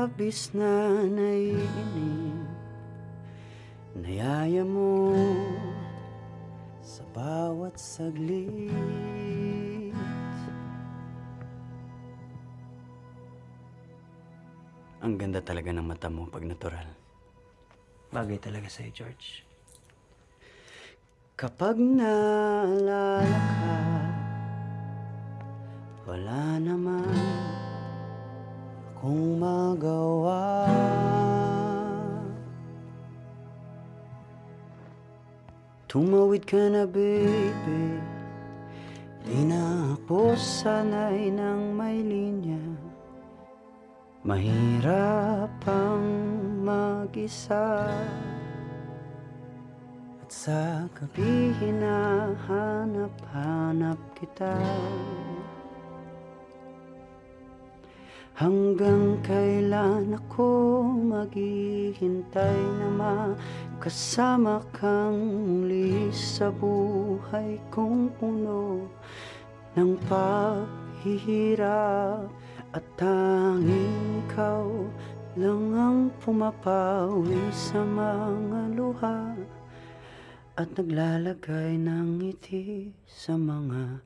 labis na naiinip, nayaya mo sa bawat saglit. Ang ganda talaga ng mata mo pag natural. Bagay talaga sa'yo, George. Kapag naalala ka, wala naman akong magawa. Tumawid ka na, baby. Di na ako sanay ng may linya. Mahirap ang mag-isa. At sa gabi hinahanap-hanap kita. Hanggang kailan ako maghihintay na makasama kang muli sa buhay kong puno ng paghihirap. At tanging ikaw lang ang pumapawi sa mga luha at naglalagay ng ngiti sa mga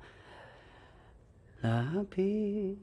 labi.